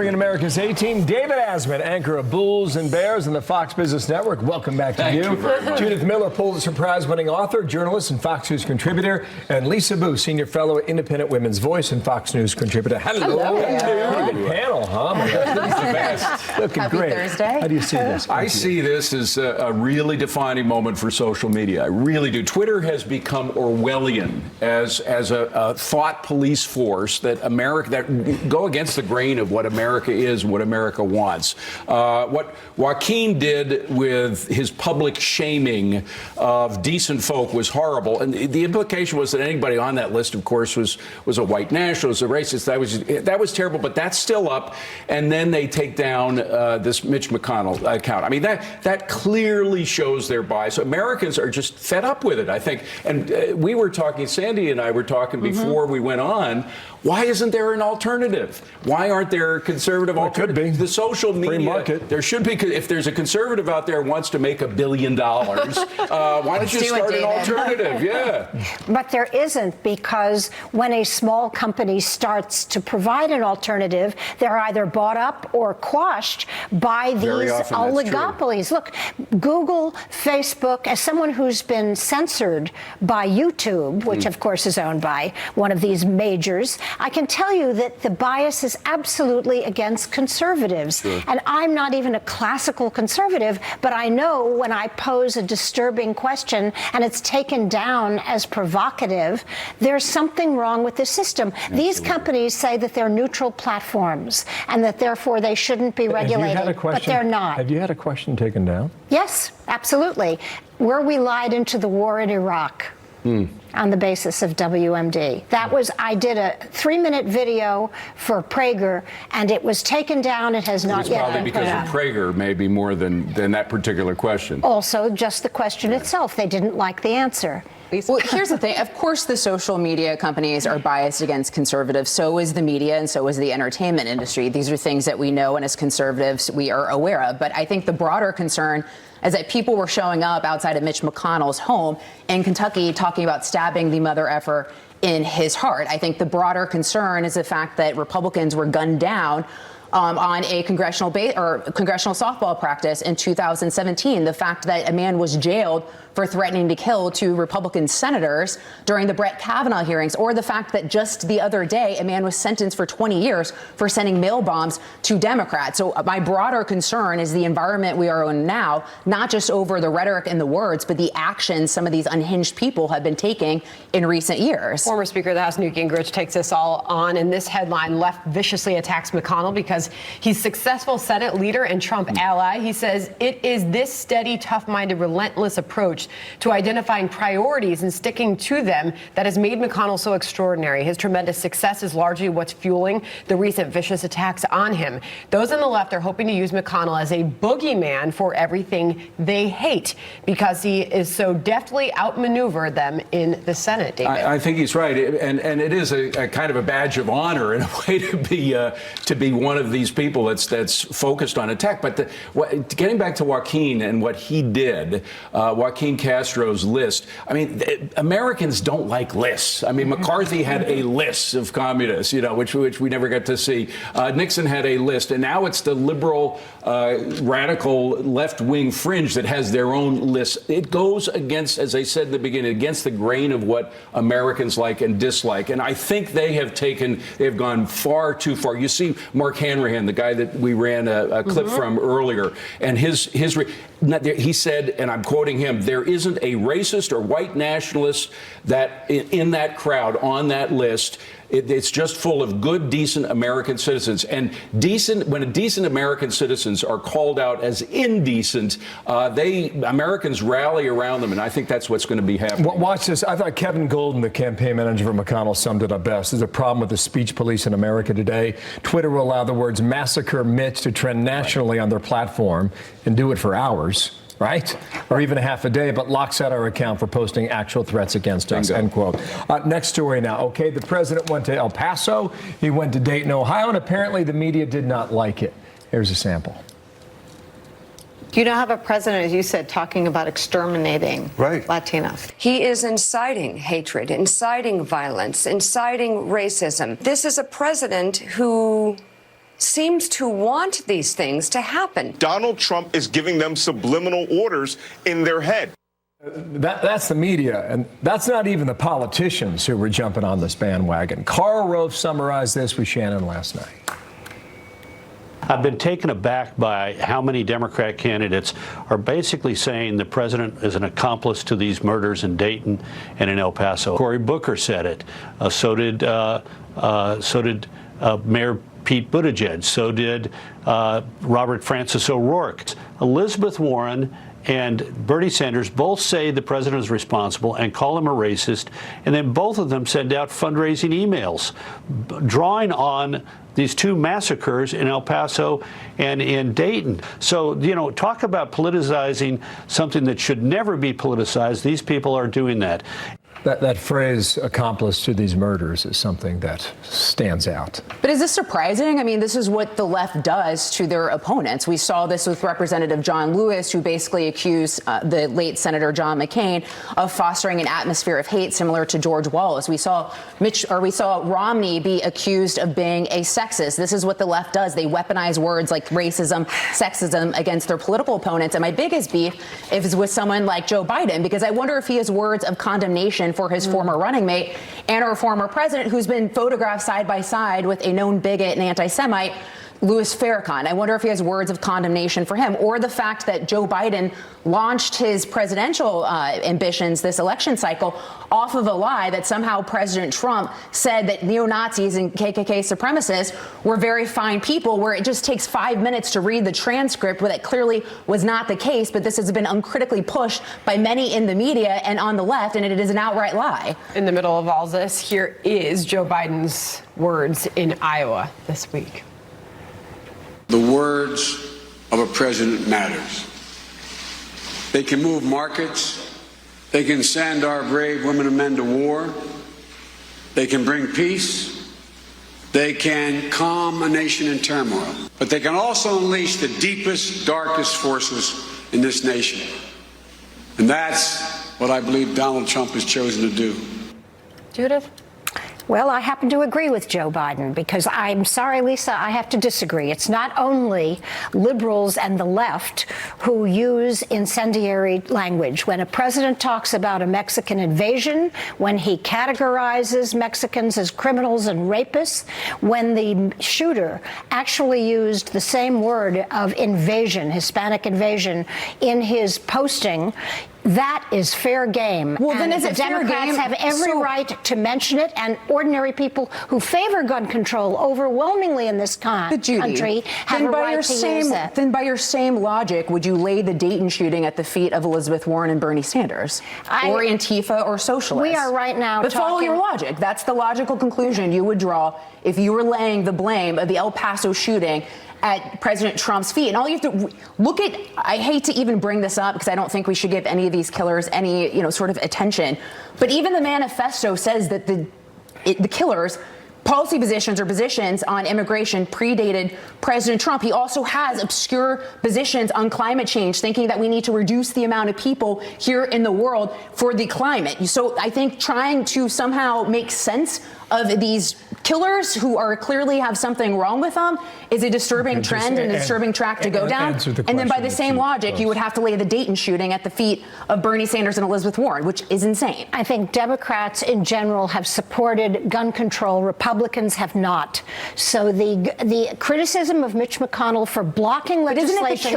In America's A-Team, David Asman, anchor of Bulls and Bears and the Fox Business Network. Welcome back to you. Judith Miller, Pulitzer Prize-winning author, journalist, and Fox News contributor, and Lisa Boo, senior fellow at Independent Women's Voice and Fox News contributor. Hello. Pretty good panel, huh? This is the best. Looking Happy great. Thursday. How do you see this? I see this as a really defining moment for social media. I really do. Twitter has become Orwellian as a thought police force that go against the grain of what America is and what America wants. What Joaquin did with his public shaming of decent folk was horrible, and the implication was that anybody on that list, of course, was a white nationalist, a racist. That was terrible, but that's still up. And then they take down this Mitch McConnell account. I mean, that clearly shows their bias. Americans are just fed up with it, I think. And we were talking, Sandy and I were talking before we went on. Why isn't there an alternative? Why aren't there conservative alternatives? Could be. The social media. Free market. There should be. If there's a conservative out there who wants to make $1 billion, why don't you start an alternative? Yeah. But there isn't, because when a small company starts to provide an alternative, they're either bought up or quashed by these oligopolies. Look, Google, Facebook, as someone who's been censored by YouTube, which of course is owned by one of these majors, I can tell you that the bias is absolutely against conservatives. Sure. And I'm not even a classical conservative, but I know when I pose a disturbing question and it's taken down as provocative, there's something wrong with the system. Absolutely. These companies say that they're neutral platforms and that therefore they shouldn't be regulated, but they're not. Have you had a question taken down? Yes, absolutely. Were we lied into the war in Iraq? On the basis of WMD. I did a 3-minute video for Prager, and it was taken down. It has not yet been put It's probably out. because of Prager, maybe more than that particular question. Also, just the question itself. They didn't like the answer. Well, here's the thing. Of course, the social media companies are biased against conservatives. So is the media, and so is the entertainment industry. These are things that we know, and as conservatives, we are aware of. But I think the broader concern is that people were showing up outside of Mitch McConnell's home in Kentucky talking about stabbing the mother effer in his heart. I think the broader concern is the fact that Republicans were gunned down on a congressional softball practice in 2017. The fact that a man was jailed for threatening to kill 2 Republican senators during the Brett Kavanaugh hearings, or the fact that just the other day a man was sentenced for 20 years for sending mail bombs to Democrats. So my broader concern is the environment we are in now, not just over the rhetoric and the words, but the actions some of these unhinged people have been taking in recent years. Former Speaker of the House Newt Gingrich takes us all on, and this headline left viciously attacks McConnell because he's successful Senate leader and Trump ally. He says it is this steady, tough-minded, relentless approach to identifying priorities and sticking to them that has made McConnell so extraordinary. His tremendous success is largely what's fueling the recent vicious attacks on him. Those on the left are hoping to use McConnell as a boogeyman for everything they hate because he is so deftly outmaneuvered them in the Senate, David. I think he's right. And it is a kind of a badge of honor in a way to be one of these people that's focused on attack. But getting back to Joaquin and what he did, Joaquin Castro's list. I mean, Americans don't like lists. I mean, McCarthy had a list of communists, which we never got to see. Nixon had a list, and now it's the liberal, radical left-wing fringe that has their own list. It goes against, as I said in the beginning, against the grain of what Americans like and dislike. And I think they've gone far too far. You see Mark Hanrahan, the guy that we ran a clip from earlier, and he said, and I'm quoting him, there isn't a racist or white nationalist that in that crowd on that list. It's just full of good, decent American citizens. And when decent American citizens are called out as indecent, Americans rally around them, and I think that's what's going to be happening. Watch this. I thought Kevin Golden, the campaign manager for McConnell, summed it up best. There's a problem with the speech police in America today. Twitter will allow the words "massacre Mitch" to trend nationally on their platform and do it for hours. Right? Or even a half a day, but locks out our account for posting actual threats against us, end quote. Next story now. Okay, the president went to El Paso. He went to Dayton, Ohio, and apparently the media did not like it. Here's a sample. You now have a president, as you said, talking about exterminating Latinos. He is inciting hatred, inciting violence, inciting racism. This is a president who seems to want these things to happen. Donald Trump is giving them subliminal orders in their head. That's the media, and that's not even the politicians who were jumping on this bandwagon. Karl Rove summarized this with Shannon last night. I've been taken aback by how many Democrat candidates are basically saying the president is an accomplice to these murders in Dayton and in El Paso. Cory Booker said it. So did Mayor Pete Buttigieg. So did Robert Francis O'Rourke. Elizabeth Warren and Bernie Sanders both say the president is responsible and call him a racist, and then both of them send out fundraising emails drawing on these two massacres in El Paso and in Dayton. So, you know, talk about politicizing something that should never be politicized. These people are doing that. That phrase, accomplice to these murders, is something that stands out. But is this surprising? I mean, this is what the left does to their opponents. We saw this with Representative John Lewis, who basically accused the late Senator John McCain of fostering an atmosphere of hate similar to George Wallace. We saw Romney be accused of being a sexist. This is what the left does. They weaponize words like racism, sexism against their political opponents. And my biggest beef is with someone like Joe Biden, because I wonder if he has words of condemnation for his former running mate and our former president, who's been photographed side by side with a known bigot and anti-Semite, Louis Farrakhan. I wonder if he has words of condemnation for him, or the fact that Joe Biden launched his presidential ambitions this election cycle off of a lie that somehow President Trump said that neo-Nazis and KKK supremacists were very fine people, where it just takes 5 minutes to read the transcript, where that clearly was not the case. But this has been uncritically pushed by many in the media and on the left, and it is an outright lie. In the middle of all this, here is Joe Biden's words in Iowa this week. The words of a president matters. They can move markets. They can send our brave women and men to war. They can bring peace. They can calm a nation in turmoil. But they can also unleash the deepest, darkest forces in this nation. And that's what I believe Donald Trump has chosen to do. Judith? Well, I happen to agree with Joe Biden, because I'm sorry, Lisa, I have to disagree. It's not only liberals and the left who use incendiary language. When a president talks about a Mexican invasion, when he categorizes Mexicans as criminals and rapists, when the shooter actually used the same word of invasion, Hispanic invasion, in his posting, that is fair game. Well, then is the it fair Democrats game? have every right to mention it, and ordinary people who favor gun control overwhelmingly in this country have a right to use it. Then by your same logic, would you lay the Dayton shooting at the feet of Elizabeth Warren and Bernie Sanders? Or Antifa or socialists? We are right now But follow your logic. That's the logical conclusion you would draw if you were laying the blame of the El Paso shooting at President Trump's feet. And all you have to look at, I hate to even bring this up because I don't think we should give any of these killers any, sort of attention. But even the manifesto says that the killers' policy positions or positions on immigration predated President Trump. He also has obscure positions on climate change, thinking that we need to reduce the amount of people here in the world for the climate. So I think trying to somehow make sense of these killers who are clearly have something wrong with them is a disturbing trend and a disturbing track to go down. And then by the same logic, you would have to lay the Dayton shooting at the feet of Bernie Sanders and Elizabeth Warren, which is insane. I think Democrats in general have supported gun control. Republicans have not. So the criticism of Mitch McConnell for blocking legislation,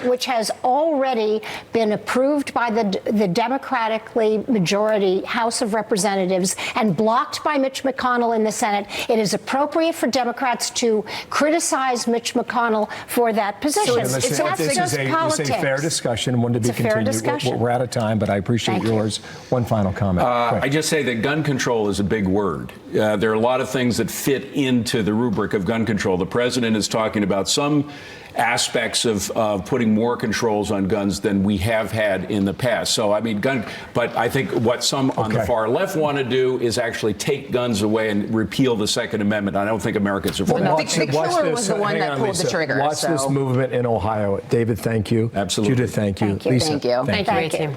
which has already been approved by the Democratically majority House of Representatives and blocked by Mitch McConnell in the Senate, it is appropriate for Democrats to criticize Mitch McConnell for that position. So this is a fair discussion, one to be continued. We're out of time, but I appreciate yours. One final comment. I just say that gun control is a big word. There are a lot of things that fit into the rubric of gun control. The president is talking about some aspects of putting more controls on guns than we have had in the past. So, I mean, but I think what some on the far left want to do is actually take guns away and repeal the Second Amendment. I don't think Americans are for that. The killer was the one that pulled the trigger. Watch this movement in Ohio. David, thank you. Absolutely. Judith, thank you. Thank you. Lisa, Thank you. Thank you.